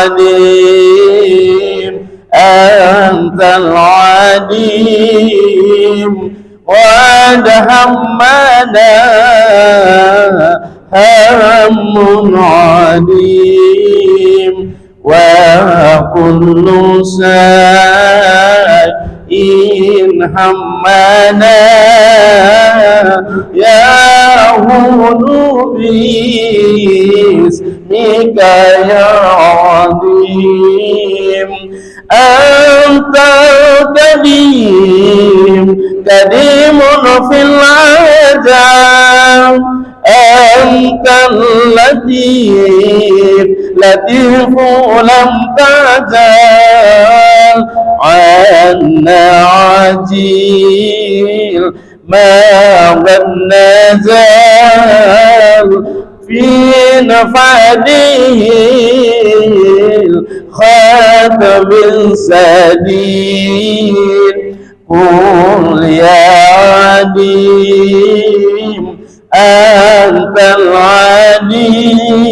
العليم أنت العليم وقد همنا هم عظيم وكل شيء همنا يهون باسمك يا عظيم أنت كريم كريم في العجاب أنت اللطيف لطيف لم تزال عنا عجيل ما قد نزال في نفاده الخاتم السديد قل يا عليم أنت العليم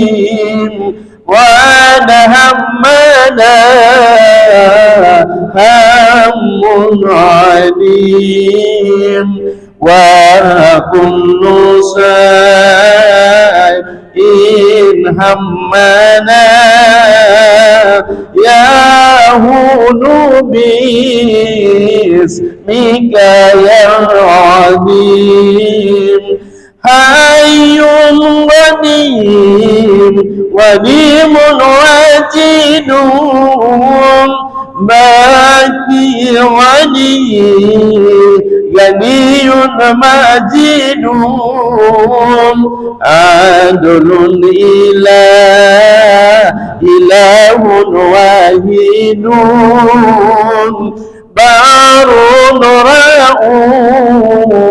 وأنا همنا هم عليم وكل شيء همنا يهون باسمك يا عظيم حي قديم وديم وجيد باقي غني غني مجيد عدل إله واحد بار رؤوف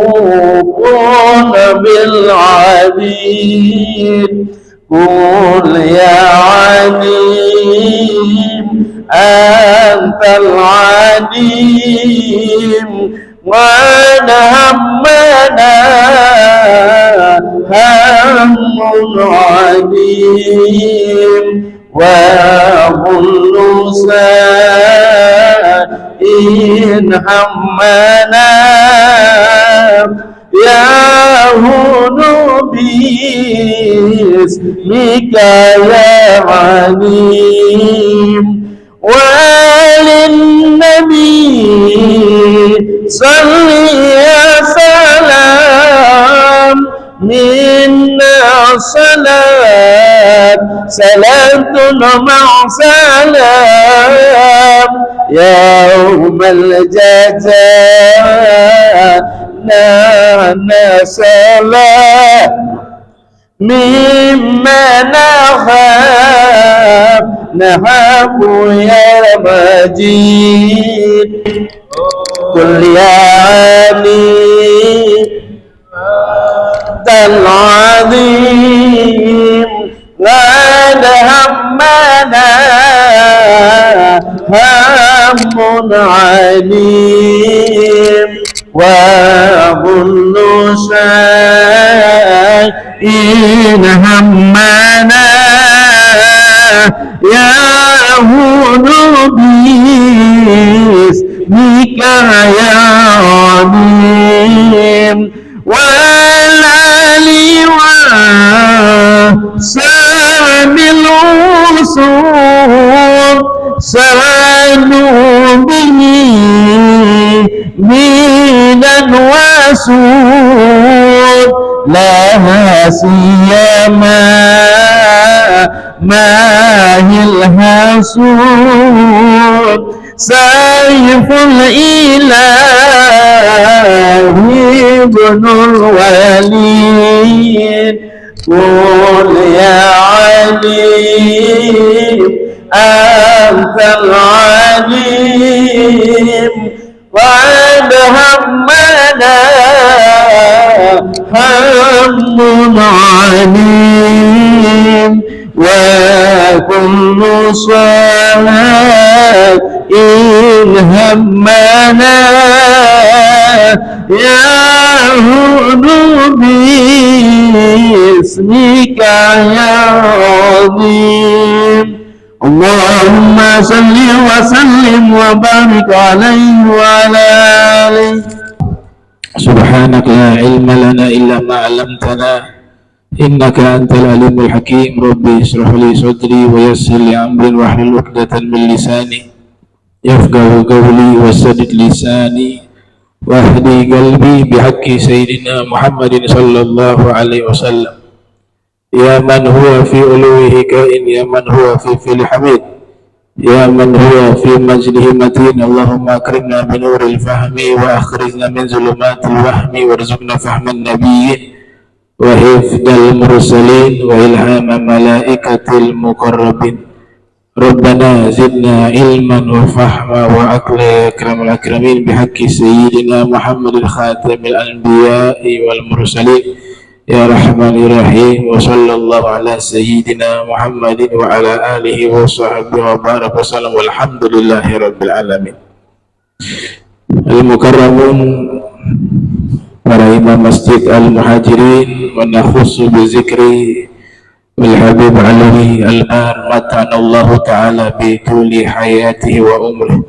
بالعبيد قل يا عليم أنت العليم وأنا همنا هم عليم وكل شيء همنا يهون باسمك يا عليم وللنبي صل يا سلام منا صلاة مع سلام يوم الجزاء لنا سلام مما نخاف يا مجيد قل يا علي العظيم قد همنا هم عليم وكل شيء همنا يهون باسمك يا عظيم والآل وصحب الوصول سعدوا به ميلا وسود لا سيما ماهي الحسود سيف الإله ابن الوليد قل يا عليم أنت العليم وقد همنا هم عليم وكل شيء همنا يهون باسمك يا عظيم اللهم صل وسلم وبارك عليه وعلى آله. سبحانك لا علم لنا إلا ما علمتنا إنك أنت العليم الحكيم. ربي اشرح لي صدري ويسر لي أمري واحلل عقدة من لساني يفقهوا قولي وسدد لساني واهدي قلبي بحق سيدنا محمد صلى الله عليه وسلم. يا من هو في علوه كائن، يا من هو في فعل حميد، يا من هو في مجده متين. اللهم أكرمنا بنور الفهم وأخرجنا من ظلمات الوهم وارزقنا فهم النبيين وحفظ المرسلين وإلهام ملائكة المقربين. ربنا زدنا علما وفهما وعقلا يا أكرم الأكرمين بحق سيدنا محمد خاتم الأنبياء والمرسلين يا رحمن الرحيم. وصلى الله على سيدنا محمد وعلى آله وصحبه وبارك وسلم والحمد لله رب العالمين. Al-Mukarramun, para imam masjid Al-Muhajirin, wa nakhussu bi zikri wal Habib Alawi al-an mata'ana Allah ta'ala bi tuli hayatihi wa umrihi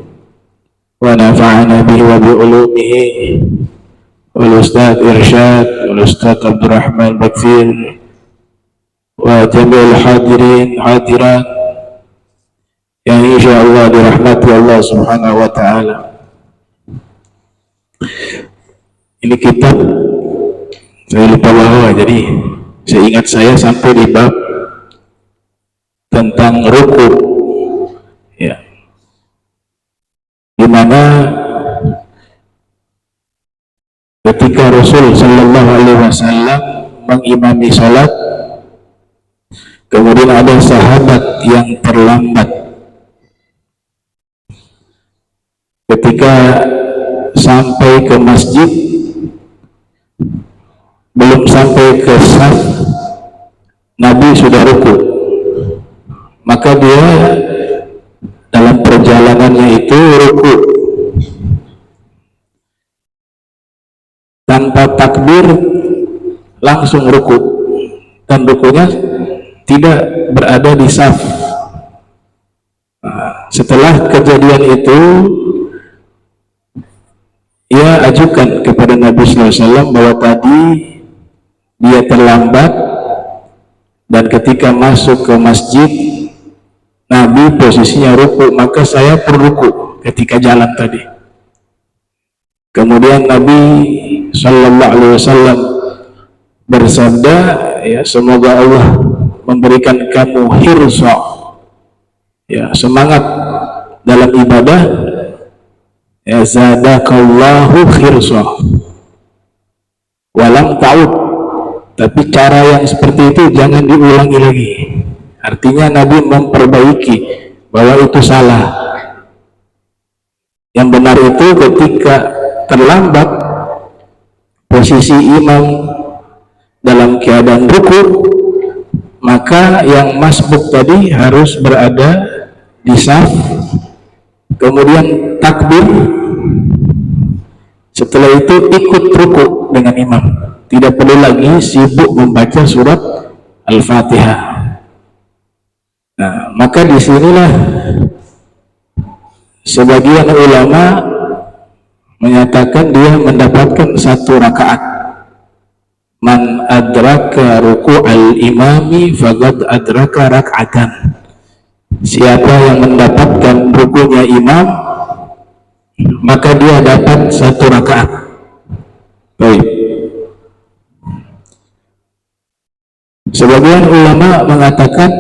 wa nafa'ana bihi wa bi ulumihi wal Ustadz Irsyad wal Ustadz Abdurrahman Bakfir wa jami'ul hadirin hadirat yang insyaallah dirahmati Allah subhanahu wa ta'ala. Ini kitab saya lupa bawa, jadi seingat saya sampai di bab tentang ruku, ya, di mana ketika Rasul Sallallahu Alaihi Wasallam mengimami salat, kemudian ada sahabat yang terlambat. Ketika sampai ke masjid, belum sampai ke saf, Nabi sudah ruku. Maka dia dalam perjalanannya itu ruku tanpa takbir, langsung ruku, dan rukunya tidak berada di saf. Setelah kejadian itu, ia ajukan kepada Nabi SAW bahwa tadi dia terlambat, dan ketika masuk ke masjid Nabi posisinya ruku, maka saya pun ruku ketika jalan tadi. Kemudian Nabi SAW bersabda, ya, semoga Allah memberikan kamu hirsa, ya, semangat dalam ibadah, ya, zadakallahu khirsa walam ta'ud. Tapi cara yang seperti itu jangan diulangi lagi. Artinya Nabi memperbaiki bahwa itu salah. Yang benar itu ketika terlambat, posisi imam dalam keadaan ruku, maka yang masbuk tadi harus berada di saf, kemudian takbir, setelah itu ikut ruku dengan imam, tidak perlu lagi sibuk membaca surat Al-Fatihah. Nah, maka disinilah sebagian ulama menyatakan dia mendapatkan satu rakaat. Man adraka ruku al-imami faqad adraka rak'atan. Siapa yang mendapatkan rukunya imam, maka dia dapat satu rakaat. Baik. Sebagian ulama mengatakan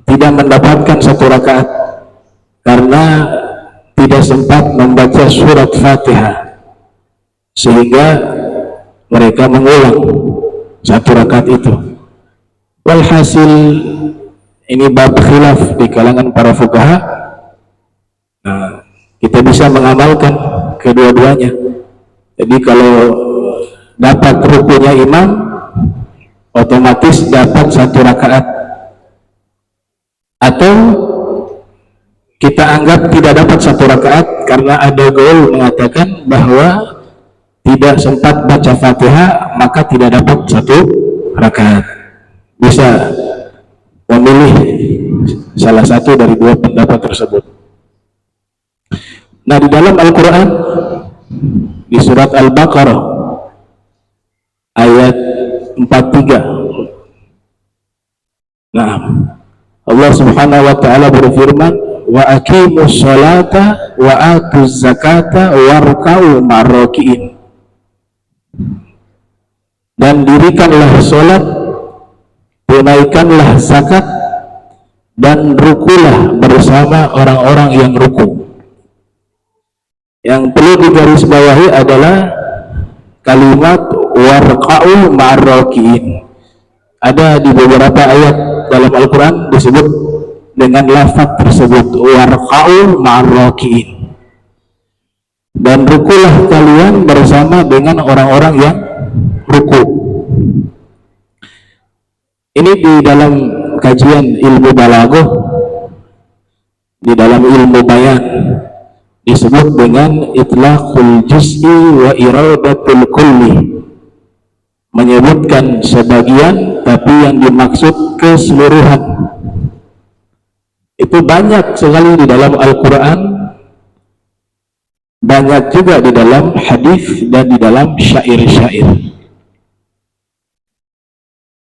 tidak mendapatkan satu rakaat karena tidak sempat membaca surat Fatihah, sehingga mereka mengulang satu rakaat itu. Walhasil ini bab khilaf di kalangan para fuqaha. Nah, kita bisa mengamalkan kedua-duanya. Jadi kalau dapat rukunya imam, otomatis dapat satu rakaat. Atau kita anggap tidak dapat satu rakaat karena ada gaul mengatakan bahwa tidak sempat baca Fatihah, maka tidak dapat satu rakaat. Bisa memilih salah satu dari dua pendapat tersebut. Nah, di dalam Al-Quran di surat Al-Baqarah ayat 43, nah, Allah Subhanahu wa taala berfirman, wa aqimus sholata wa atuz zakata warka'u ma'rakiin, dan dirikanlah sholat, tunaikanlah zakat, dan rukulah bersama orang-orang yang ruku. Yang perlu digarisbawahi adalah kalimat warka'u ma'rakiin. Ada di beberapa ayat dalam Al-Quran disebut dengan lafaz tersebut, warka'u ma'rakiin, dan rukulah kalian bersama dengan orang-orang yang ruku. Ini di dalam kajian ilmu balaghah, di dalam ilmu bayan disebut dengan itlaqul juz'i wa iradatul kulli, menyebutkan sebagian tapi yang dimaksud keseluruhan. Itu banyak sekali di dalam Al-Quran, banyak juga di dalam hadis dan di dalam syair-syair.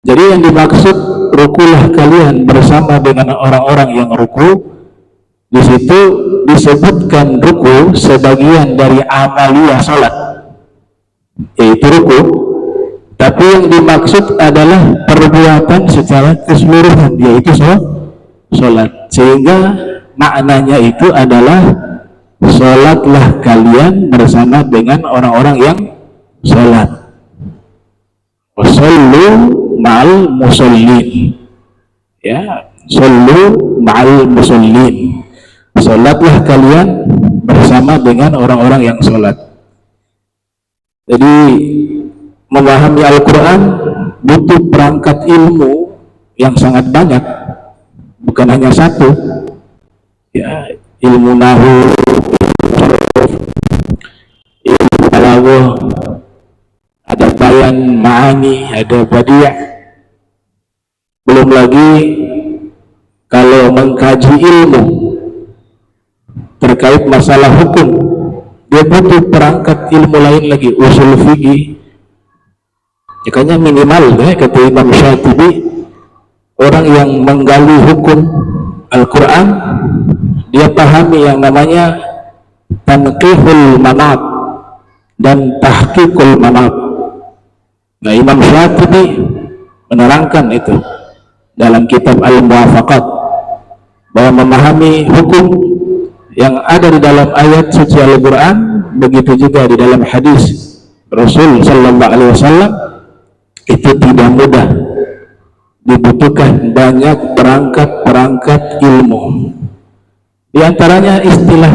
Jadi yang dimaksud rukulah kalian bersama dengan orang-orang yang ruku, di situ disebutkan ruku sebagian dari amaliyah salat, yaitu ruku, tapi yang dimaksud adalah perbuatan secara keseluruhan, yaitu salat. Sehingga maknanya itu adalah salatlah kalian bersama dengan orang-orang yang salat. Wasallu ma'al musallin, ya, sallu ma'al musallin, salatlah kalian bersama dengan orang-orang yang salat. Jadi memahami Al-Quran butuh perangkat ilmu yang sangat banyak, bukan hanya satu, ya, ilmu nahwu, ilmu balaghah, ada bayan ma'ani, ada badiah. Belum lagi kalau mengkaji ilmu terkait masalah hukum, dia butuh perangkat ilmu lain lagi, usul fikih. Makanya minimal, kata Imam Syatibi, orang yang menggali hukum Al-Quran, dia pahami yang namanya tanqihul manat dan tahqiqul manat. Nah, Imam Syatibi menerangkan itu dalam kitab Al-Muwafaqat, bahwa memahami hukum yang ada di dalam ayat suci Al-Quran, begitu juga di dalam hadis Rasul Sallallahu Alaihi Wasallam, itu tidak mudah, dibutuhkan banyak perangkat ilmu. Di antaranya istilah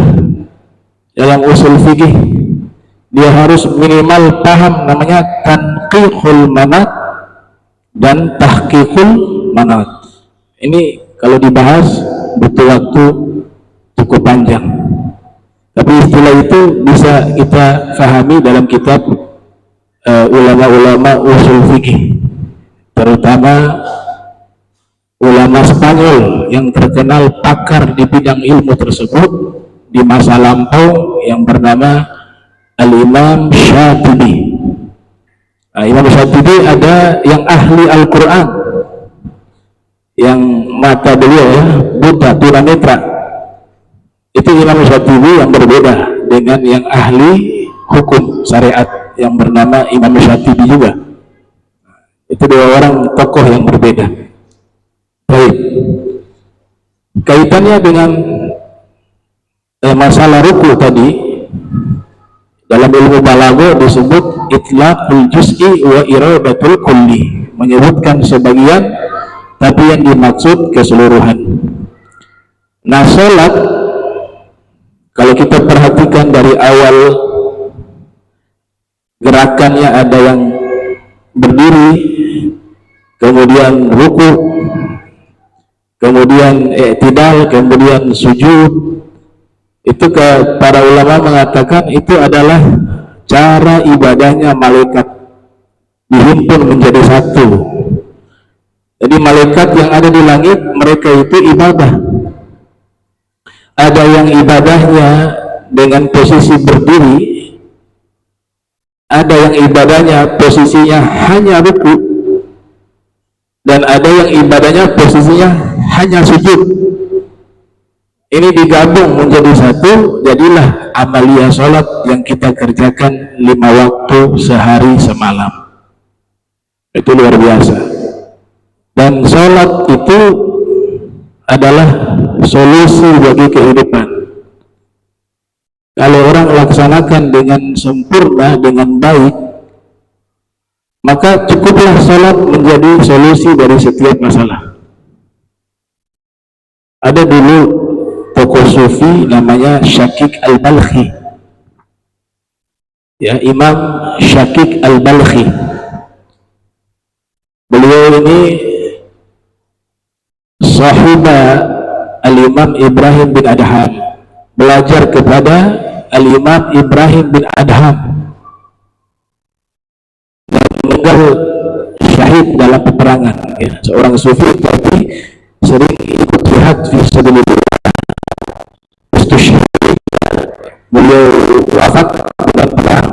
dalam usul fikih, dia harus minimal paham namanya tanqihul manat dan tahqiqul manat. Ini kalau dibahas butuh waktu cukup panjang, tapi istilah itu bisa kita pahami dalam kitab ulama-ulama usul fikih, terutama ulama Spanyol yang terkenal pakar di bidang ilmu tersebut di masa lampau, yang bernama Al-Imam Syatibi. Nah, Imam Syatibi ada yang ahli Al-Quran, yang mata beliau ya buta, tunanetra. Itu Imam Syatibi yang berbeda dengan yang ahli hukum syariat yang bernama Imam Syatibi juga. Itu dua orang tokoh yang berbeda. Baik, kaitannya dengan masalah ruku tadi, dalam ilmu balaghah disebut itlaqul juz'i wa iradatul kulli, menyebutkan sebagian tapi yang dimaksud keseluruhan. Nah, sholat kalau kita perhatikan dari awal gerakannya, ada yang berdiri, kemudian ruku, kemudian i'tidal, kemudian sujud. Itu para ulama mengatakan itu adalah cara ibadahnya malaikat, dihimpun menjadi satu. Jadi malaikat yang ada di langit, mereka itu ibadah. Ada yang ibadahnya dengan posisi berdiri, ada yang ibadahnya posisinya hanya ruku, dan ada yang ibadahnya posisinya hanya sujud. Ini digabung menjadi satu, jadilah amalia sholat yang kita kerjakan 5 waktu sehari semalam. Itu luar biasa. Dan sholat itu adalah solusi bagi kehidupan. Kalau orang laksanakan dengan sempurna, dengan baik, maka cukuplah sholat menjadi solusi dari setiap masalah. Ada dulu tokoh sufi namanya Syakik Al-Balkhi, ya, Imam Syakik Al-Balkhi. Beliau ini sahiba Al-Imam Ibrahim bin Adham, belajar kepada Al-Imam Ibrahim bin Adham, dan meninggal syahid dalam peperangan, ya. Seorang sufi tapi sering ikut jihad fisabilillah. Beliau wafat dalam perang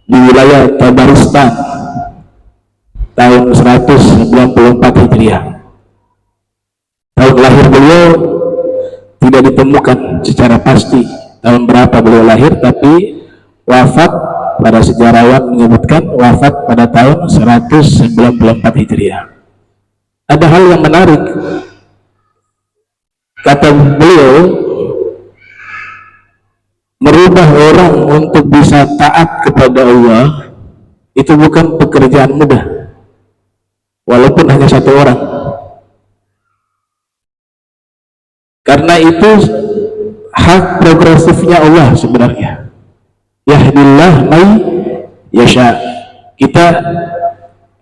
di wilayah Tabaristan tahun 194 Hijriah. Tahun lahir beliau tidak ditemukan secara pasti tahun berapa beliau lahir, tapi wafat, pada sejarawan menyebutkan wafat pada tahun 194 Hijriah. Ada hal yang menarik, kata beliau, merubah orang untuk bisa taat kepada Allah itu bukan pekerjaan mudah, walaupun hanya satu orang. Karena itu hak progresifnya Allah sebenarnya. Yahdillah may yasha. Kita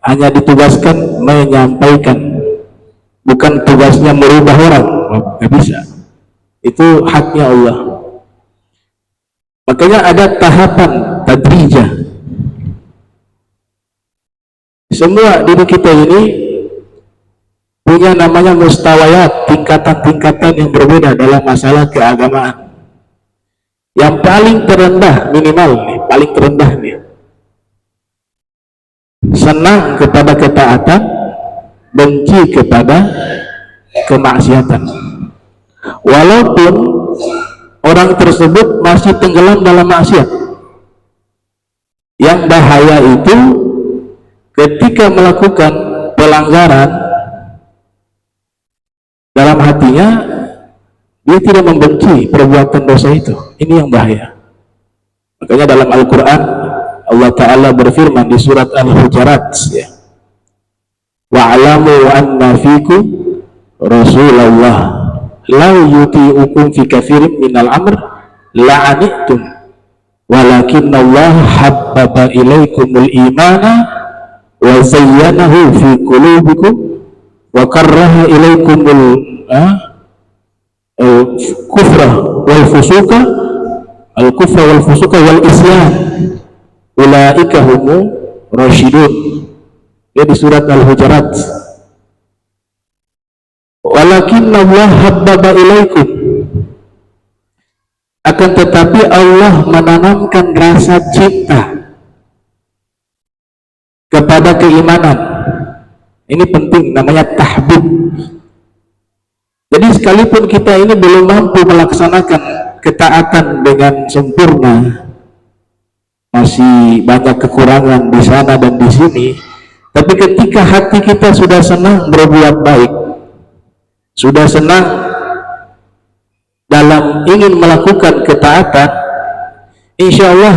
hanya ditugaskan menyampaikan, bukan tugasnya merubah orang. Nggak bisa. Itu haknya Allah. Makanya ada tahapan tadrijah. Semua diri kita ini punya namanya mustawayat, tingkatan-tingkatan yang berbeda dalam masalah keagamaan. Yang paling terendah, minimal nih, paling terendah nih, senang kepada ketaatan, benci kepada kemaksiatan. Walaupun orang tersebut masih tenggelam dalam maksiat. Yang bahaya itu ketika melakukan pelanggaran, dalam hatinya dia tidak membenci perbuatan dosa itu. Ini yang bahaya. Makanya dalam Al-Quran Allah Ta'ala berfirman di surat Al-Hujurat, ya, wa'alamu anna fikum Rasulullah law yuti'ukum fi kathirin minal amr la'anitum walakinna Allah habbaba ilaikumul imana wa zayyanahu fi qulubikum wa karraha ilaikumul kufra wal fusuqa al-kufra wal fusuqa wal isyan ulaika humu rasyidun. Ya, di surat Al-Hujurat, walakinna Allah habbaba ilaikum, akan tetapi Allah menanamkan rasa cinta kepada keimanan. Ini penting, namanya tahbib. Jadi sekalipun kita ini belum mampu melaksanakan ketaatan dengan sempurna, masih banyak kekurangan di sana dan di sini, tapi ketika hati kita sudah senang berbuat baik, sudah senang dalam ingin melakukan ketaatan, insya Allah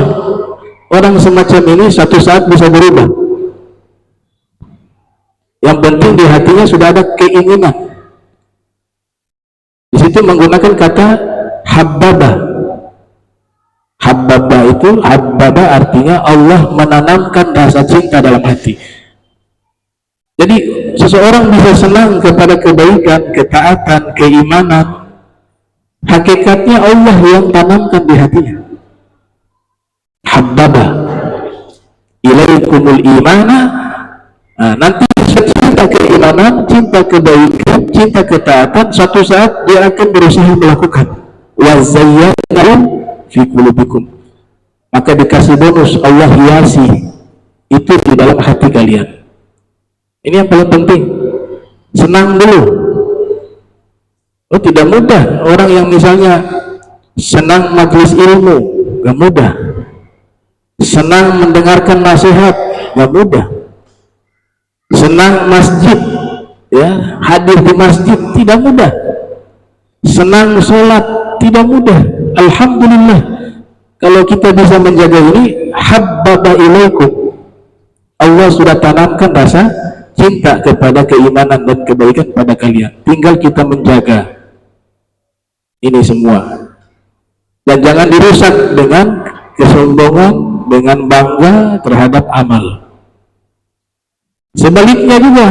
orang semacam ini satu saat bisa berubah. Yang penting di hatinya sudah ada keinginan. Di situ menggunakan kata habbaba. Habbaba itu, habbaba artinya Allah menanamkan rasa cinta dalam hati. Jadi seseorang bisa senang kepada kebaikan, ketaatan, keimanan, hakikatnya Allah yang tanamkan di hatinya. Habbaba ilaikumul imana. Nah, nanti cinta keimanan keimanan, cinta kebaikan, cinta ketaatan, suatu saat dia akan berusaha melakukan. Wa zayyanahu fi qulubikum. Maka dikasih bonus, Allah hiasi itu di dalam hati kalian. Ini yang paling penting. Senang dulu. Oh, tidak mudah orang yang misalnya senang majelis ilmu, gak mudah. Senang mendengarkan nasihat, gak mudah. Senang masjid, ya, hadir di masjid, tidak mudah. Senang sholat, tidak mudah. Alhamdulillah, kalau kita bisa menjaga ini, habbaba ilaikum, Allah sudah tanamkan rasa cinta kepada keimanan dan kebaikan pada kalian. Tinggal kita menjaga ini semua, dan jangan dirusak dengan kesombongan, dengan bangga terhadap amal. Sebaliknya juga,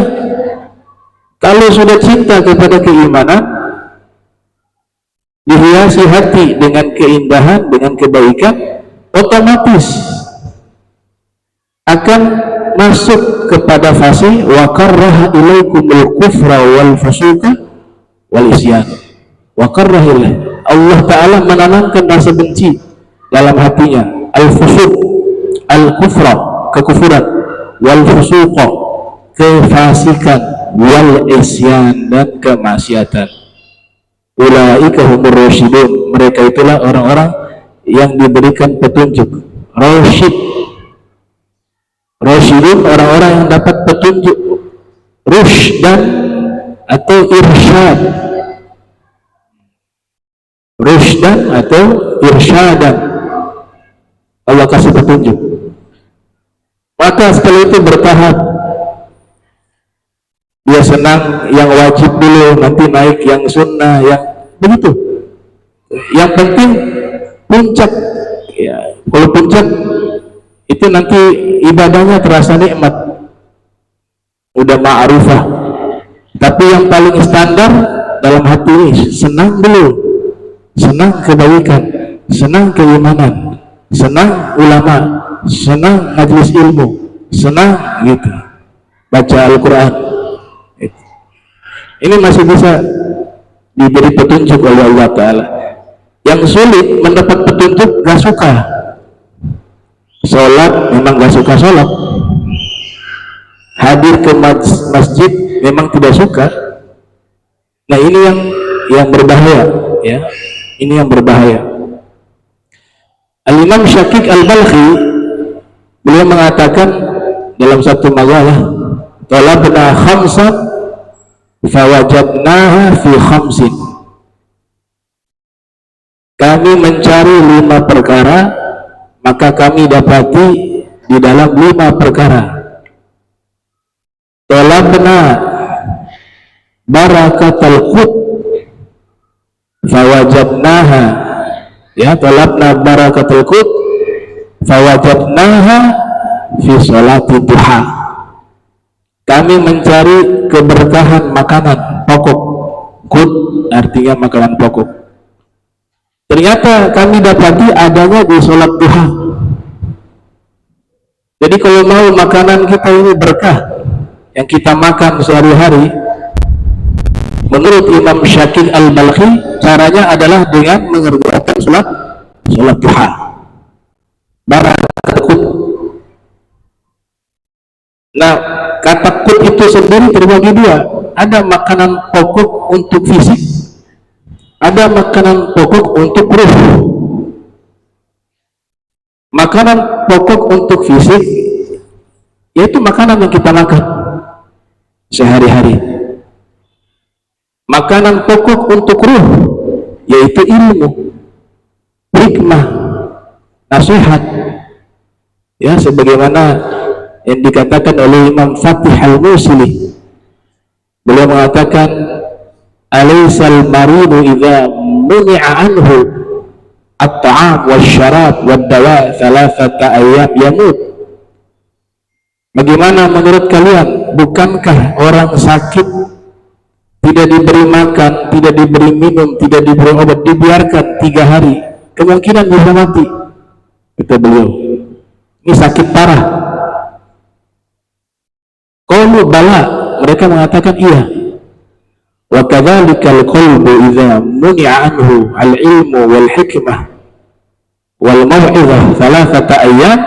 kalau sudah cinta kepada keimanan, dihiasi hati dengan keindahan, dengan kebaikan, otomatis akan masuk kepada fase wa karraha ilaikumul kufra wal fusuqa wal isyan. Wa karraha ilaikum, Allah Ta'ala menanamkan rasa benci dalam hatinya, al-fusuq, al-kufra, kekufuran, wal fusuqa, kefasikan, wal isyan, dan kemaksiatan. Ulaika humur rasyidun, mereka itulah orang-orang yang diberikan petunjuk. Rasyidun, orang-orang yang dapat petunjuk. Rusydan atau irsyad. Rusydan atau irsyadan, Allah kasih petunjuk. Maka setelah itu bertahap. Dia senang yang wajib dulu, nanti naik yang sunnah, yang begitu. Yang penting puncak, ya, kalau puncak itu nanti ibadahnya terasa nikmat, udah ma'rufah. Tapi yang paling standar dalam hati ini, senang dulu, senang kebaikan, senang keimanan, senang ulama, senang majelis ilmu, senang gitu, baca Al-Quran. Ini masih bisa diberi petunjuk oleh Allah Ta'ala. Yang sulit mendapat petunjuk, gak suka sholat, memang gak suka sholat. Hadir ke masjid, memang tidak suka. Nah, ini yang berbahaya, ya. Ini yang berbahaya. Al-Imam Syakik Al-Balkhi, beliau mengatakan dalam satu maqalah, talabna khamsan fawajadnaha fi khamsin. Kami mencari 5 perkara, maka kami dapati di dalam 5 perkara. Talabna barakatul qut fawajadnaha, ya, talabna barakatul qut fawajadnaha fi sholati duha. Kami mencari keberkahan makanan pokok. Qut artinya makanan pokok. Ternyata kami dapati adanya di sholat duha. Jadi kalau mau makanan kita ini berkah, yang kita makan sehari-hari, menurut Imam Syakir Al-Balkhi, caranya adalah dengan mengerjakan sholat duha. Barakatul qut. Nah, kata qut itu sendiri terbagi 2. Ada makanan pokok untuk fisik, ada makanan pokok untuk ruh. Makanan pokok untuk fisik yaitu makanan yang kita makan sehari-hari. Makanan pokok untuk ruh yaitu ilmu, hikmah, nasihat, ya, sebagaimana yang dikatakan oleh Imam Fatih Al-Musili. Beliau mengatakan, alaysal maridu idza muni'a anhu at-ta'am wasyarab wad-dawa thalathata ayyam yamut. Bagaimana menurut kalian, bukankah orang sakit tidak diberi makan, tidak diberi minum, tidak diberi obat, dibiarkan 3 hari, kemungkinan bisa mati? Kata beliau, ini sakit parah. Qalu bala, Mereka mengatakan iya. Wa kadzalikal qalbu idza muni'a anhu al-ilmu wal hikmah wal mau'izah thalathata ayyam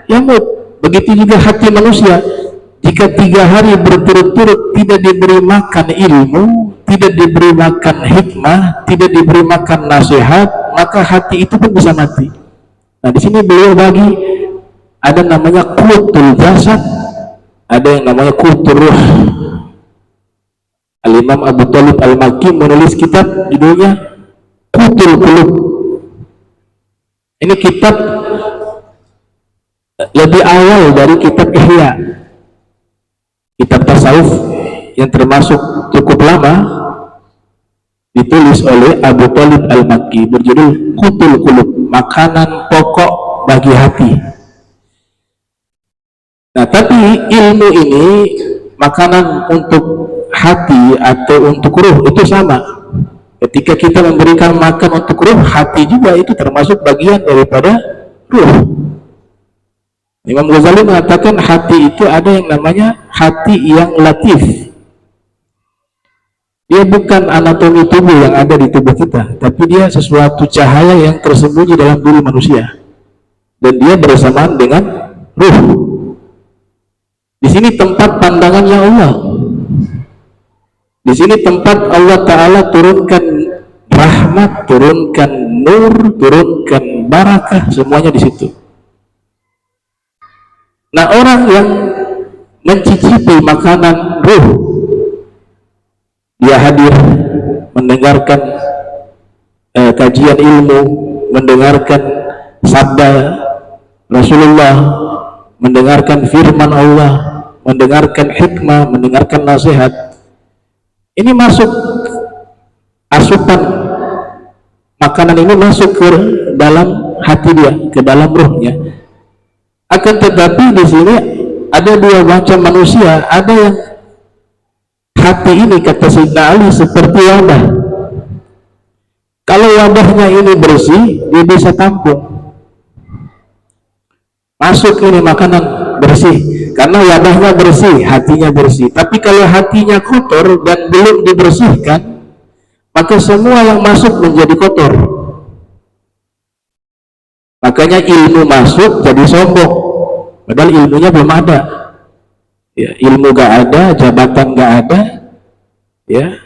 yamut. Begitu juga hati manusia, jika 3 hari berturut-turut tidak diberi makan ilmu, tidak diberi makan hikmah, tidak diberi makan nasihat, maka hati itu pun bisa mati. Nah, di sini beliau bagi ada namanya qutul jasad, ada yang namanya qutul ruh. Al-Imam Abu Thalib Al-Makki menulis kitab judulnya Qutul Qulub. Ini kitab lebih awal dari kitab Ihya, kitab tasawuf yang termasuk cukup lama, ditulis oleh Abu Thalib Al-Makki, berjudul Qutul Qulub, makanan pokok bagi hati. Nah, tapi ilmu ini, makanan untuk hati atau untuk ruh itu sama. Ketika kita memberikan makan untuk ruh, hati juga itu termasuk bagian daripada ruh. Imam Ghazali mengatakan hati itu ada yang namanya hati yang latif. Dia bukan anatomi tubuh yang ada di tubuh kita, tapi dia sesuatu cahaya yang tersembunyi dalam diri manusia, dan dia bersamaan dengan ruh. Di sini tempat pandangannya Allah. Di sini tempat Allah Ta'ala turunkan rahmat, turunkan nur, turunkan barakah, semuanya di situ. Nah, orang yang mencicipi makanan ruh, dia hadir mendengarkan kajian ilmu, mendengarkan sabda Rasulullah, mendengarkan firman Allah, mendengarkan hikmah, mendengarkan nasihat. Ini masuk asupan makanan ini masuk ke dalam hati dia, ke dalam ruhnya. Akan tetapi di sini ada 2 macam manusia. Ada yang hati ini, kata Sayyidina Ali, seperti wadah. Kalau wadahnya ini bersih, dia bisa tampung. Masuk ini makanan bersih, karena wadahnya bersih, hatinya bersih. Tapi kalau hatinya kotor dan belum dibersihkan, maka semua yang masuk menjadi kotor. Makanya ilmu masuk jadi sombong, padahal ilmunya belum ada. Ya, ilmu gak ada, jabatan gak ada, ya,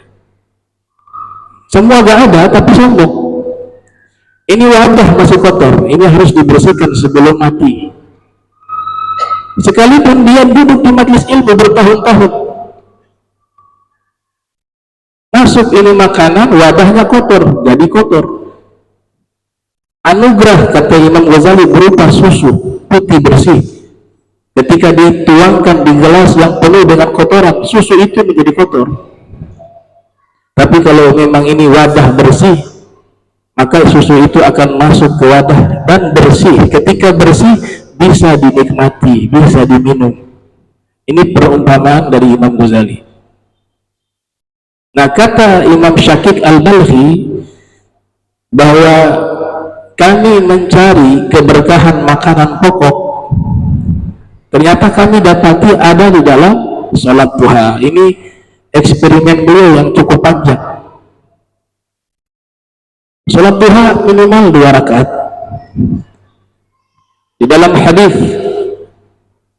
semua gak ada, tapi sombong. Ini wadah masih kotor, ini harus dibersihkan sebelum mati. Sekalipun dia duduk di majelis ilmu bertahun-tahun, masuk ini makanan, wadahnya kotor, jadi kotor. Anugerah, kata Imam Ghazali, berupa susu putih bersih. Ketika dituangkan di gelas yang penuh dengan kotoran, susu itu menjadi kotor. Tapi kalau memang ini wadah bersih, maka susu itu akan masuk ke wadah dan bersih. Ketika bersih, bisa dinikmati, bisa diminum. Ini perumpamaan dari Imam Ghazali. Nah, kata Imam Syakik Al-Balkhi bahwa kami mencari keberkahan makanan pokok, ternyata kami dapati ada di dalam sholat duha. Ini eksperimen beliau yang cukup panjang. Sholat duha minimal 2 rakaat. Di dalam hadis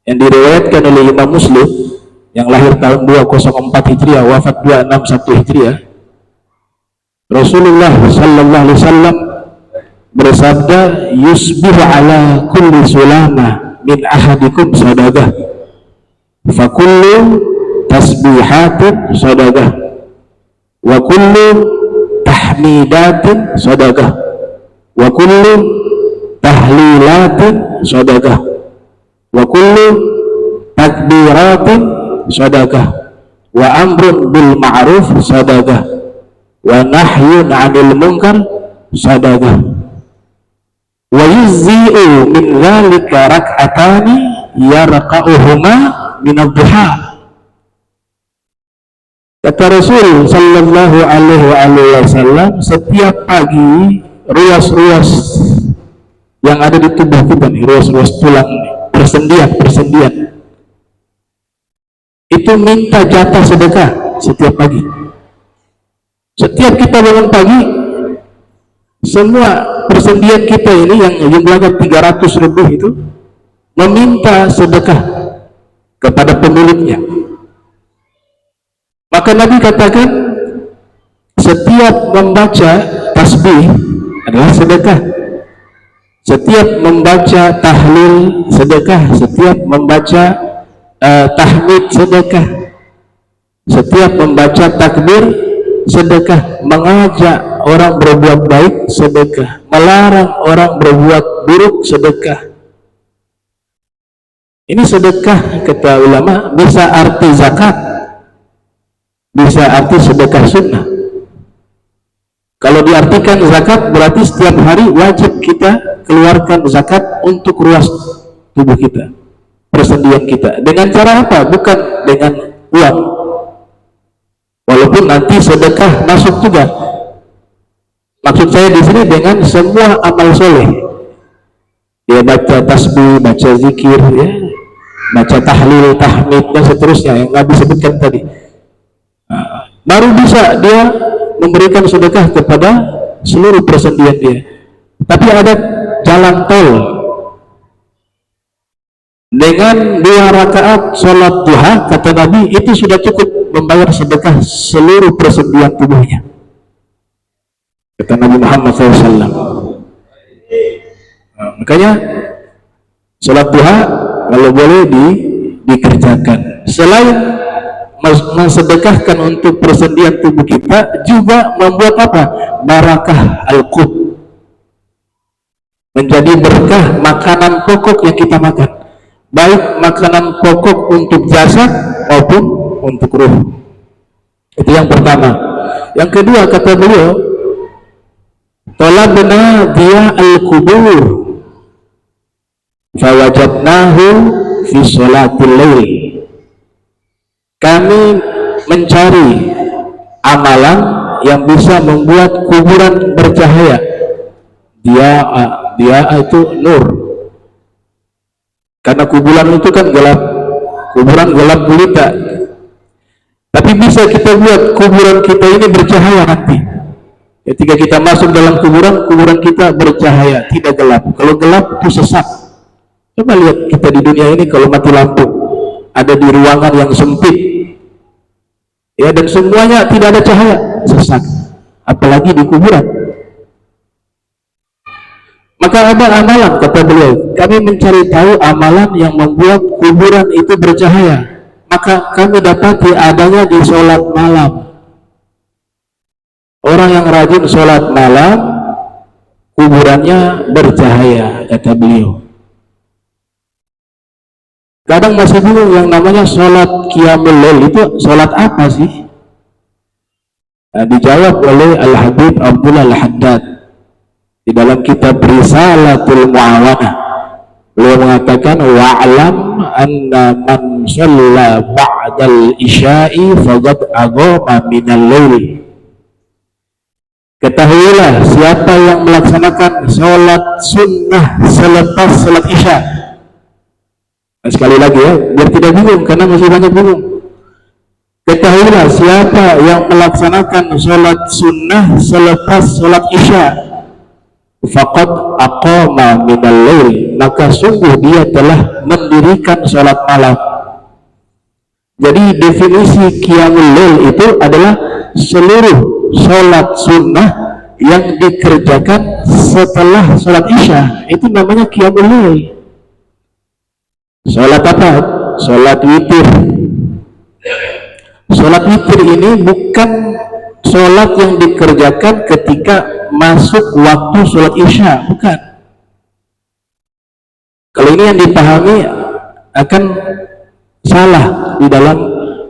yang diriwayatkan oleh Imam Muslim yang lahir tahun 204 Hijriah, wafat 261 Hijriah, Rasulullah sallallahu alaihi wasallam bersabda, yusbihu ala kulli sulama min ahadikum sadaqah, fa kullu tasbihatin sadaqah, wa kullu tahmidatin sadaqah, wa kullu tahlilatin sadaqah, wa kullu takbiratin sadaqah, wa amrun bil ma'ruf sadaqah, wa nahyun 'anil munkar sadaqah. Wa yuzzi'u min dzalika rak'atani yarqa'uhuma min ad-duha. Kata Rasul sallallahu alaihi wasallam, setiap pagi ruas-ruas yang ada di tubuh kita nih, ruas-ruas tulang, persendian itu itu minta jatah sedekah setiap pagi. Setiap kita bangun pagi, semua persendian kita ini yang jumlahnya 300 lebih itu meminta sedekah kepada pemiliknya. Maka Nabi katakan setiap membaca tasbih adalah sedekah, setiap membaca tahlil sedekah, setiap membaca tahmid sedekah, setiap membaca takbir sedekah, mengajak orang berbuat baik sedekah, melarang orang berbuat buruk sedekah. Ini sedekah kata ulama bisa arti zakat, bisa arti sedekah sunnah. Kalau diartikan zakat berarti setiap hari wajib kita keluarkan zakat untuk ruas tubuh kita, persendian kita. Dengan cara apa? Bukan dengan uang. Walaupun nanti sedekah masuk juga. Maksud saya di sini dengan semua amal soleh. Ya, baca tasbih, baca zikir, ya, baca tahlil, tahmid dan seterusnya yang Nabi sebutkan tadi. Baru bisa dia memberikan sedekah kepada seluruh persendian dia. Tapi ada jalan tol. Dengan 2 rakaat sholat duha, kata Nabi, itu sudah cukup membayar sedekah seluruh persendian tubuhnya, kata Nabi Muhammad SAW. Makanya sholat duha kalau boleh dikerjakan. Selain mensedekahkan untuk persendian tubuh kita, juga membuat apa? Barakah al-qut, menjadi berkah makanan pokok yang kita makan, baik makanan pokok untuk jasad maupun untuk ruh. Itu yang pertama. Yang kedua, kata beliau, talabna dia al-kubur fawajadnahu fi sholatil lail. Kami mencari amalan yang bisa membuat kuburan bercahaya. Dia itu nur, karena kuburan itu kan gelap, kuburan gelap gulita. Tapi bisa kita buat kuburan kita ini bercahaya nanti. Ketika kita masuk dalam kuburan, kuburan kita bercahaya, tidak gelap. Kalau gelap itu sesat. Coba lihat kita di dunia ini kalau mati lampu, ada di ruangan yang sempit, ya, dan semuanya tidak ada cahaya, sesat. Apalagi di kuburan. Maka ada amalan, kata beliau, kami mencari tahu amalan yang membuat kuburan itu bercahaya. Maka kami dapati adanya di sholat malam. Orang yang rajin sholat malam, kuburannya bercahaya, kata beliau. Kadang masih bingung yang namanya sholat qiyamul lail itu sholat apa sih? Nah, dijawab oleh Al-Habib Abdullah Al-Haddad di dalam kitab Risalatul Mu'awanah. Beliau mengatakan, wa'alam anna man shalla ba'dal isya'i faqad agoma minal lail. Ketahuilah siapa yang melaksanakan sholat sunnah selepas sholat isya. Nah, sekali lagi ya, biar tidak bingung karena masih banyak bingung. Ketahuilah siapa yang melaksanakan sholat sunnah selepas sholat isya, faqad aqama minal lail, maka sungguh dia telah mendirikan sholat malam. Jadi definisi qiyamul lail itu adalah seluruh sholat sunnah yang dikerjakan setelah sholat isya, itu namanya qiyamul lail. Sholat apa? Sholat witir. Sholat witir ini bukan sholat yang dikerjakan ketika masuk waktu sholat isya, bukan. Kalau ini yang dipahami akan salah di dalam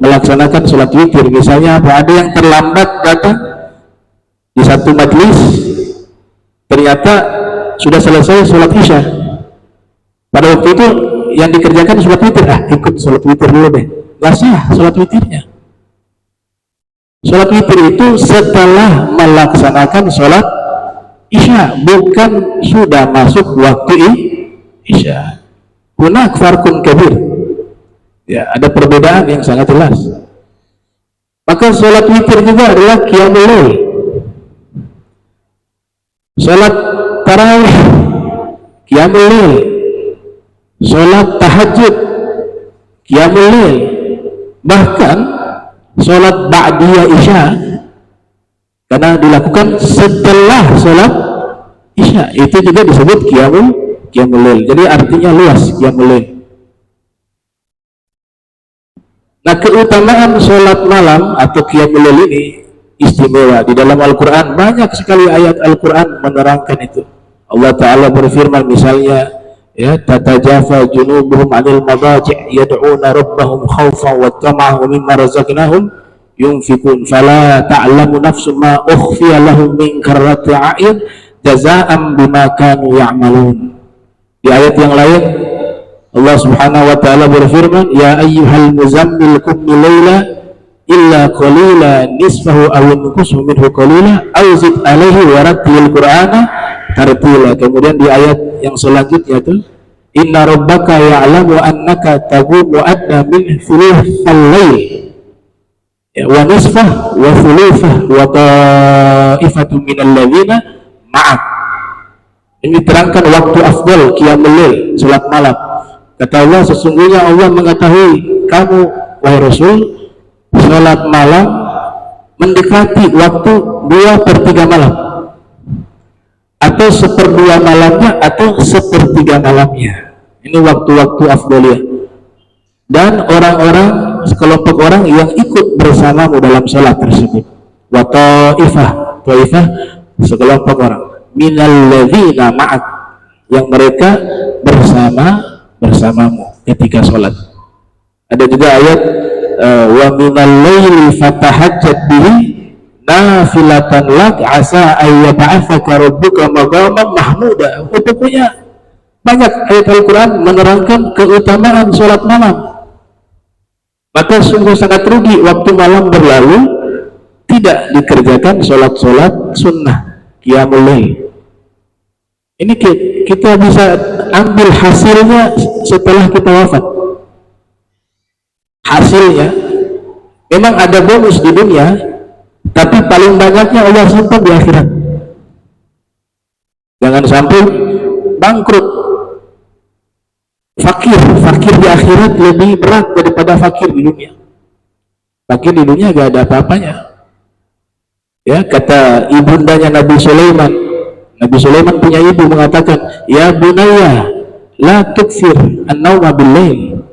melaksanakan sholat witir. Misalnya apa? Ada yang terlambat datang di satu majelis, ternyata sudah selesai sholat isya. Pada waktu itu yang dikerjakan sholat witir, ikut sholat witir dulu deh, nggak sah sholat witirnya. Sholat witir itu setelah melaksanakan sholat isya, bukan sudah masuk waktu isya. Hunak farqun kabir. Ya, ada perbedaan yang sangat jelas. Maka sholat witir juga adalah qiyamul lail. Sholat tarawih qiyamul lail. Sholat tahajud qiyamul lail. Bahkan sholat ba'diyah isya, karena dilakukan setelah sholat isya, itu juga disebut qiyamul lail. Jadi artinya luas qiyamul lail. Nah, keutamaan sholat malam atau qiyamul lail ini istimewa. Di dalam Al-Quran banyak sekali ayat Al-Quran menerangkan itu. Allah Ta'ala berfirman misalnya, ya, tatajafa junubuhum 'anil madaji' yad'una rabbahum khawfan wa tama'an wa mimma razaqnahum yunfikun fala ta'lamu nafsun ma ukhfiya lahum min qurrati a'yun jazaa'an bima kanu ya'malun. Di ayat yang lain Allah Subhanahu wa taala berfirman, ya ayyuhal muzammil qum laila illa qalila nisfahu aw inqus minhu qalila aw zid alaihi wa rattilil qur'ana tartila. Kemudian di ayat yang selanjutnya itu, inna rabbaka ya'lamu annaka taqumu adna min thuluthal lail wa nisfah wa thuluthah wa ta'ifatun minal ladzina ma'ak. Ini terangkan waktu afdal qiyamul lail, salat malam. Kata Allah, sesungguhnya Allah mengetahui kamu wahai Rasul salat malam mendekati waktu 2/3 malam, atau 1/2 malamnya, atau 1/3 malamnya. Ini waktu-waktu afdaliyah. Dan orang-orang, sekelompok orang yang ikut bersamamu dalam sholat tersebut. Wa ta'ifah, sekelompok orang. Minal ladzina ma'ak, yang mereka bersamamu ketika sholat. Ada juga ayat wa minal laili fatahajjat bihi nafilatan lak asa ayyab'atsaka rabbuka maqaman mahmuda. Pokoknya banyak ayat Al-Quran menerangkan keutamaan sholat malam. Maka sungguh sangat rugi waktu malam berlalu tidak dikerjakan sholat-sholat sunnah qiyamul lail. Ini kita bisa ambil hasilnya setelah kita wafat. Hasilnya memang ada bonus di dunia, tapi paling banyaknya Allah simpan di akhirat. Jangan sampai bangkrut. Fakir di akhirat lebih berat daripada fakir di dunia. Fakir di dunia gak ada apa-apanya. Ya, kata ibundanya Nabi Sulaiman. Nabi Sulaiman punya ibu mengatakan, ya bunayya la tukfir an-nawma bil-lail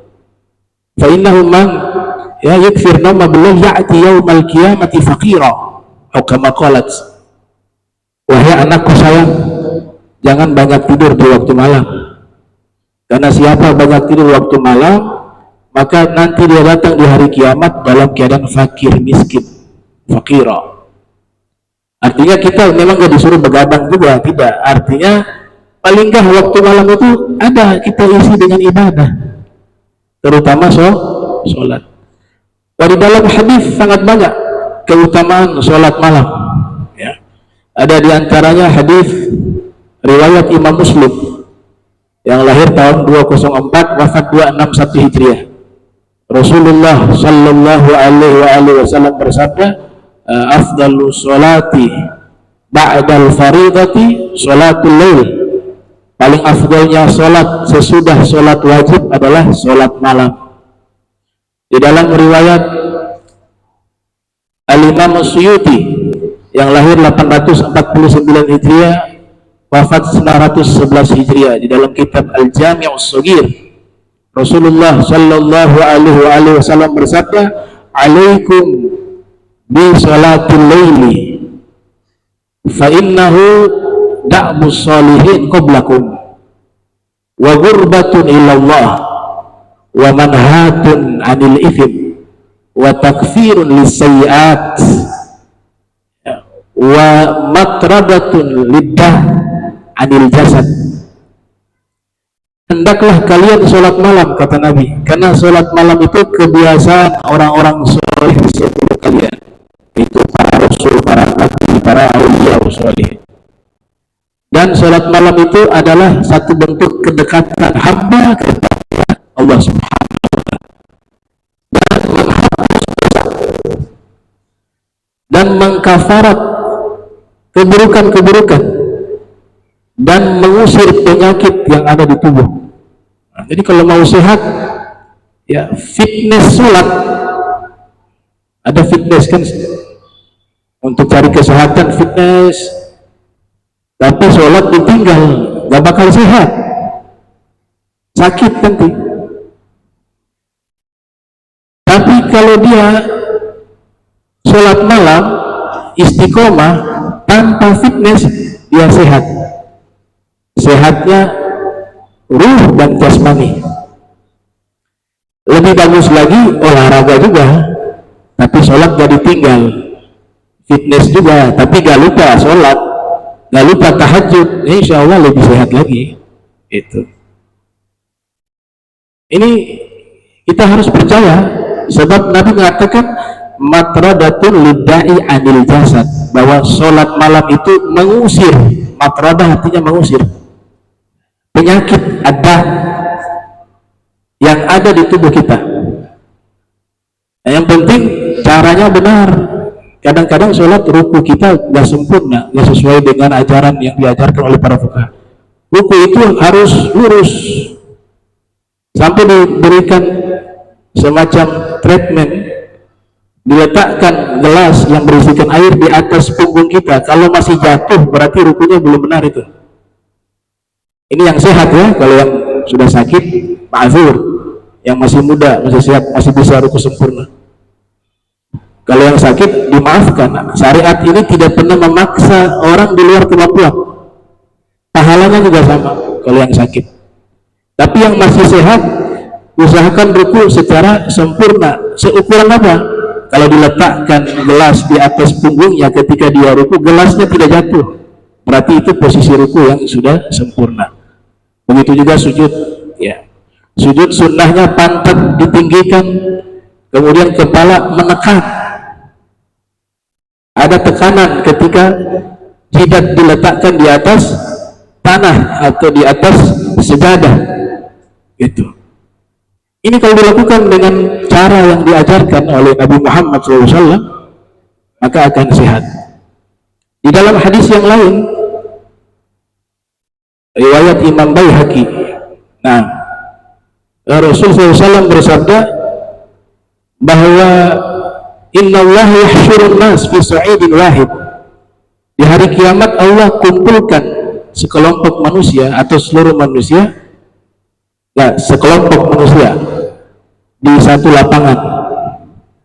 fa innahu man ya yakfir nawma bil-lail ya'ti yaumal qiyamati faqira. Atau kama qalat, wahai anakku sayang, jangan banyak tidur di waktu malam, karena siapa banyak tidur waktu malam, maka nanti dia datang di hari kiamat dalam keadaan fakir miskin, faqira. Artinya kita memang gak disuruh begadang juga, tidak. Artinya paling gak waktu malam itu ada kita isi dengan ibadah, terutama sholat. Di dalam hadis sangat banyak keutamaan sholat malam. Ya. Ada diantaranya hadis riwayat Imam Muslim yang lahir tahun 204, wafat 261 Hijriah. Rasulullah sallallahu alaihi wasallam bersabda, afdalu sholati ba'dal faridati sholatul lail. Paling afdalnya sholat sesudah sholat wajib adalah sholat malam. Di dalam riwayat Al-Imam Suyuti yang lahir 849 Hijriah, wafat 911 Hijriah, di dalam kitab Al-Jami'us Shaghir, Rasulullah sallallahu alaihi wasallam bersabda, alaikum bi sholatil laili fa innahu da'bus sholihin qablakum wa ghurbatun ilallah wa manhatun 'anil ithim wa takfirun lisayyi'at wa matradatun liddah 'anil jasad. Hendaklah kalian sholat malam, kata Nabi, karena sholat malam itu kebiasaan orang-orang soleh sebelum kalian, itu para rasul, para nabi, para aulia sholih. Dan sholat malam itu adalah satu bentuk kedekatan hamba kepada Allah Subhanahu wa ta'ala. dan mengkafarat keburukan-keburukan dan mengusir penyakit yang ada di tubuh. Nah, jadi kalau mau sehat, ya fitness sholat, ada fitness kan untuk cari kesehatan, fitness, tapi sholat ditinggal gak bakal sehat, sakit nanti. Tapi kalau dia sholat malam istiqomah tanpa fitness, dia sehat, sehatnya ruh dan jasmani. Lebih bagus lagi olahraga juga, tapi sholat gak ditinggal, fitness juga, tapi gak lupa sholat, gak lupa tahajud, insya Allah lebih sehat lagi. Itu ini kita harus percaya, sebab Nabi mengatakan matradatun lidda'i anil jasad, bahwa sholat malam itu mengusir, matradah artinya mengusir penyakit ada yang ada di tubuh kita. Nah, yang penting caranya benar. Kadang-kadang sholat ruku kita gak sempurna, gak sesuai dengan ajaran yang diajarkan oleh para fuqaha. Ruku itu harus lurus sampai diberikan semacam treatment, diletakkan gelas yang berisikan air di atas punggung kita. Kalau masih jatuh berarti rukunya belum benar. Itu ini yang sehat ya. Kalau yang sudah sakit ma'zur, yang masih muda, masih sehat, masih bisa ruku sempurna. Kalau yang sakit dimaafkan. Syariat ini tidak pernah memaksa orang di luar kemampuan, pahalanya juga sama kalau yang sakit. Tapi yang masih sehat usahakan ruku secara sempurna. Seukuran apa? Kalau diletakkan gelas di atas punggungnya ketika dia ruku, gelasnya tidak jatuh, berarti itu posisi ruku yang sudah sempurna. Begitu juga sujud ya. Sujud sunnahnya pantat ditinggikan, kemudian kepala menekan. Ada tekanan ketika jidat diletakkan di atas tanah atau di atas sejadah. Gitu. Ini kalau dilakukan dengan cara yang diajarkan oleh Nabi Muhammad SAW, maka akan sehat. Di dalam hadis yang lain, riwayat Imam Baihaqi, nah, Rasulullah SAW bersabda bahwa Inna Allah yahsyurun nas fi sa'idin wahid. Di hari kiamat Allah kumpulkan sekelompok manusia atau seluruh manusia, sekelompok manusia di satu lapangan,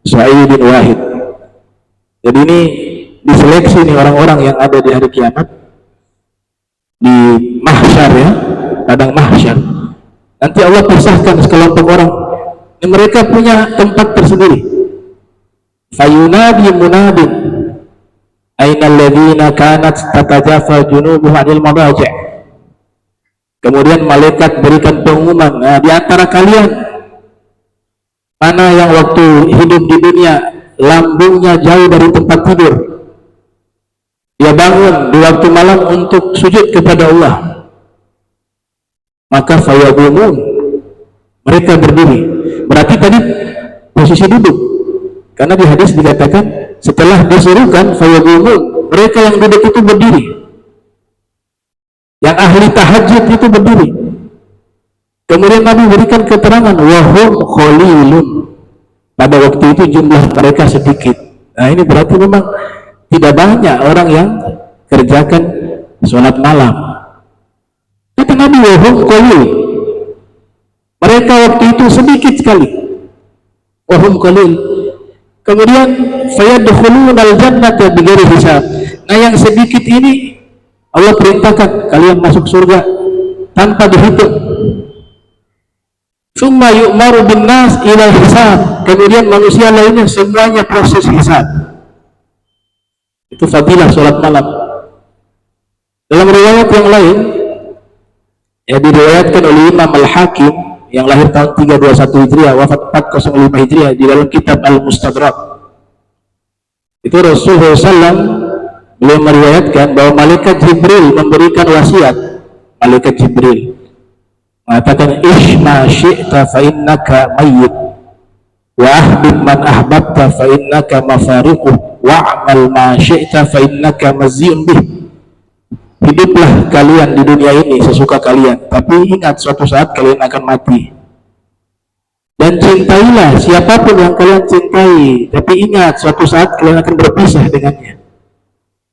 sa'idin wahid. Jadi ini diseleksi nih orang-orang yang ada di hari kiamat di mahsyar ya, padang mahsyar. Nanti Allah pisahkan sekelompok orang, mereka punya tempat tersendiri. Fayunadi munadin ainal ladzina kanat tatajafa junubuhum 'anil madaji'. Kemudian malaikat berikan pengumuman, nah, di antara kalian mana yang waktu hidup di dunia lambungnya jauh dari tempat tidur, dia bangun di waktu malam untuk sujud kepada Allah, maka fayaqumun, mereka berdiri. Berarti tadi posisi duduk, karena di hadis dikatakan setelah disuruhkan fayaqumun, mereka yang duduk itu berdiri, yang ahli tahajud itu berdiri. Kemudian Nabi berikan keterangan wahum khalilun, pada waktu itu jumlah mereka sedikit. Nah ini berarti memang tidak banyak orang yang kerjakan sholat malam. Kata Nabi wahum khalil, mereka waktu itu sedikit sekali, wahum khalil. Kemudian fayadkhuluna al-jannata bighairi hisab. Nah yang sedikit ini Allah perintahkan kalian masuk surga tanpa dihitung. Summa yu'maru bin nas ila hisab. Kemudian manusia lainnya semuanya proses hisab. Itu fadilah sholat malam. Dalam riwayat yang lain, ya diriwayatkan oleh Imam Al-Hakim yang lahir tahun 321 Hijriah, wafat 405 Hijriah, di dalam kitab Al-Mustadrak. Itu Rasulullah SAW beliau meriwayatkan bahwa malaikat Jibril memberikan wasiat. Malaikat Jibril mengatakan ishma syi'ta fa innaka mayyit wa ahbib man ahbabta fa innaka mafariquh. wa'mal ma syi'ta fa innaka mazyun bih. Hiduplah kalian di dunia ini sesuka kalian, tapi ingat suatu saat kalian akan mati. Dan cintailah siapapun yang kalian cintai, tapi ingat suatu saat kalian akan berpisah dengannya.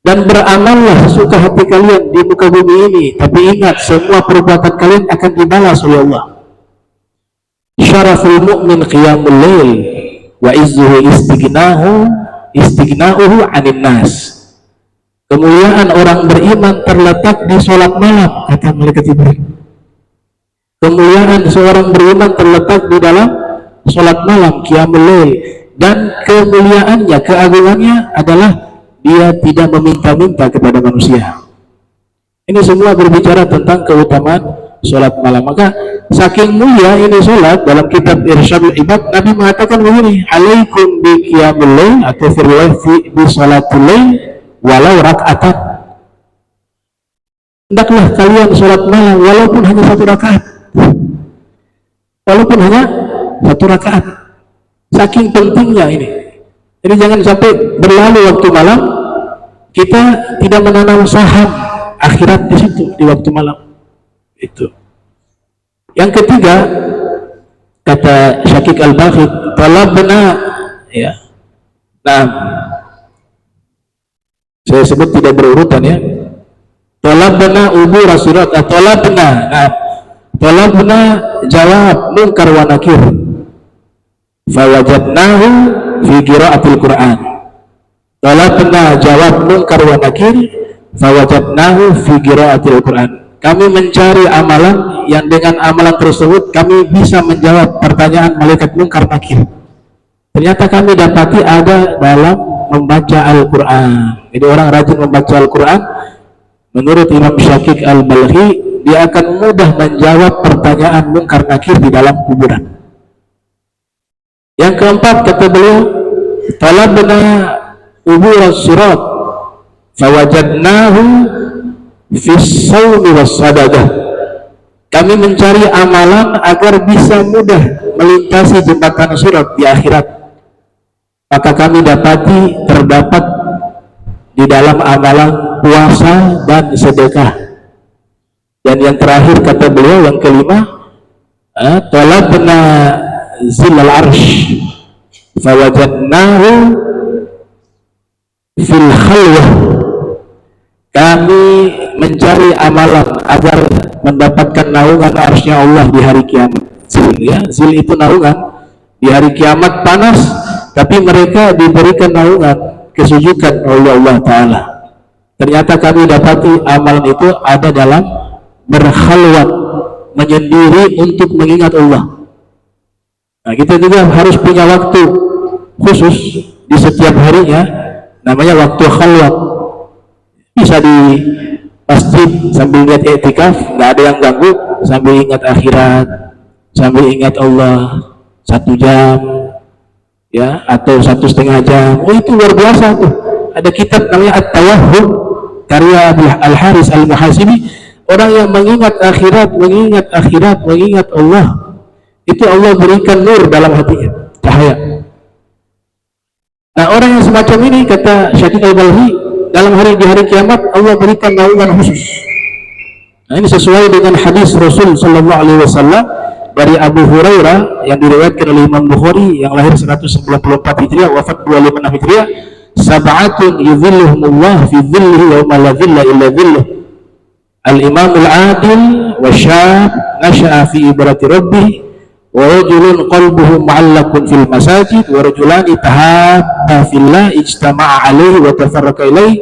Dan beramallah sesuka hati kalian di muka bumi ini, tapi ingat semua perbuatan kalian akan dibalas oleh Allah. Syaraful mu'min qiyamul lail wa izzuhu istighna'uhu 'anil nas. Kemuliaan orang beriman terletak di sholat malam, kata malaikat Jibril. Kemuliaan seorang beriman terletak di dalam sholat malam, qiyamul lail, dan kemuliaannya, keagungannya adalah dia tidak meminta-minta kepada manusia. Ini semua berbicara tentang keutamaan sholat malam. Maka saking mulia ini sholat, dalam kitab Irsyadul Ibad Nabi mengatakan begini, alaikum bi qiyamul lail atau bi sholatul lail walau rak'atan. Hendaklah kalian sholat malam walaupun hanya 1 rakaat. Walaupun hanya 1 rakaat. Saking pentingnya ini. Jadi jangan sampai berlalu waktu malam kita tidak menanam saham akhirat di situ di waktu malam. Itu. Yang ketiga, kata Syakik Al-Bakhid, talabna, ya. Nah, saya sebut tidak berurutan ya. Talabna ubur asirat, talabna. Nah, talabna jawab munkar wa nakir. Fawajadnahu fi qiraatil Qur'an. Talabna jawab munkar wa nakir, fawajadnahu fi qiraatil Qur'an. Kami mencari amalan yang dengan amalan tersebut kami bisa menjawab pertanyaan malaikat munkar nakir. Ternyata kami dapati ada dalam membaca Al-Quran. Jadi orang rajin membaca Al-Quran, menurut Imam Syakik Al-Balhi, dia akan mudah menjawab pertanyaan munkar nakir di dalam kuburan. Yang keempat, kata beliau, talabna ubur as-sirat fawajadnahu fis sawmi was sadaqah. Kami mencari amalan agar bisa mudah melintasi jembatan sirat di akhirat. Maka kami dapati terdapat di dalam amalan puasa dan sedekah. Dan yang terakhir kata beliau, yang kelima, talabna zilal arsh fawajadnahu fil khalwah. Kami mencari amalan agar mendapatkan naungan arsy-Nya Allah di hari kiamat. Zil, ya, zil itu naungan di hari kiamat panas, tapi mereka diberikan naungan kesujukan oleh Allah Ta'ala. Ternyata kami dapati amalan itu ada dalam berkhalwat, menyendiri untuk mengingat Allah. Nah, kita juga harus punya waktu khusus di setiap harinya, namanya waktu khalwat. Bisa di masjid sambil lihat i'tikaf, nggak ada yang ganggu, sambil ingat akhirat, sambil ingat Allah 1 jam, ya, atau 1,5 jam. Oh, itu luar biasa tuh. Ada kitab namanya At-Tawahhud karya Al-Haris Al-Muhasibi. Orang yang mengingat akhirat, mengingat Allah, itu Allah berikan nur dalam hatinya, cahaya. Nah, orang yang semacam ini, kata Syakik Al-Balhi, dalam di hari kiamat Allah berikan naungan khusus. Nah, ini sesuai dengan hadis Rasul Sallallahu Alaihi Wasallam dari Abu Hurairah yang diriwayatkan oleh Imam Bukhari yang lahir 194 Hijriah, wafat 256 Hijriah. Sab'atun yudhilluhumullah fi dhillihi yawma la dhilla illa dhilluh. Al-Imam al-Adil wa syab nasha'a fi ibarati rabbih wa rajulun qalbuhu mu'allaqun fil masajid wa rajulani tahabba fillah ijtama'a alaihi wa tafarraqa ilaihi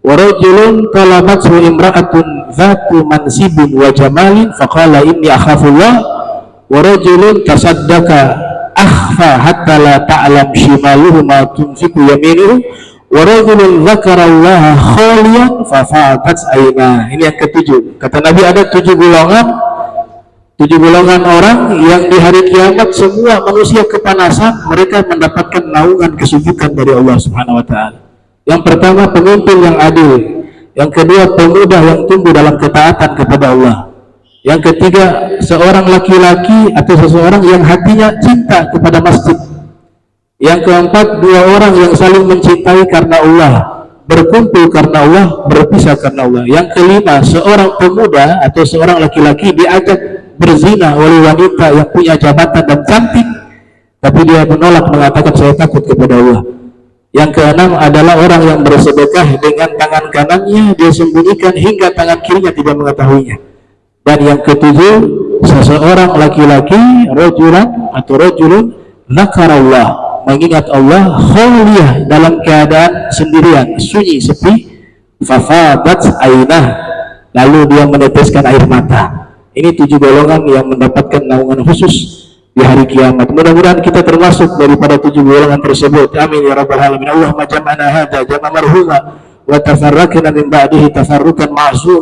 wa rajulun talabathu imra'atun dhatu mansibin wa jamalin faqala inni akhafullah wa rajulun tasaddaqa akhfa hatta la ta'lam shimaluhu ma tunfiqu yaminuhu wa rajulun dzakarallaha khaliyan fa fa'atat aynah. Ini yang ketujuh. Kata Nabi, ada 7 golongan orang yang di hari kiamat semua manusia kepanasan, mereka mendapatkan naungan kesujukan dari Allah Subhanahu wa taala. Yang pertama, pemimpin yang adil. Yang kedua, pemuda yang tumbuh dalam ketaatan kepada Allah. Yang ketiga, seorang laki-laki atau seseorang yang hatinya cinta kepada masjid. Yang keempat, dua orang yang saling mencintai karena Allah, berkumpul karena Allah, berpisah karena Allah. Yang kelima, seorang pemuda atau seorang laki-laki diajak berzina oleh wanita yang punya jabatan dan cantik, tapi dia menolak, mengatakan saya takut kepada Allah. Yang keenam adalah orang yang bersedekah dengan tangan kanannya, dia sembunyikan hingga tangan kirinya tidak mengetahuinya. Dan yang ketujuh, seseorang laki-laki, rajulun atau rajulun zakarallah, mengingat Allah khaliyah, dalam keadaan sendirian, sunyi, sepi, fafadat ainah, lalu dia meneteskan air mata. Ini 7 golongan yang mendapatkan naungan khusus di hari kiamat. Mudah-mudahan kita termasuk daripada 7 golongan tersebut. Amin ya rabbal alamin. Allahumma jam'ana hadza jam'a marhuma wa tafarraqna min ba'dihi tafarruqan ma'sum.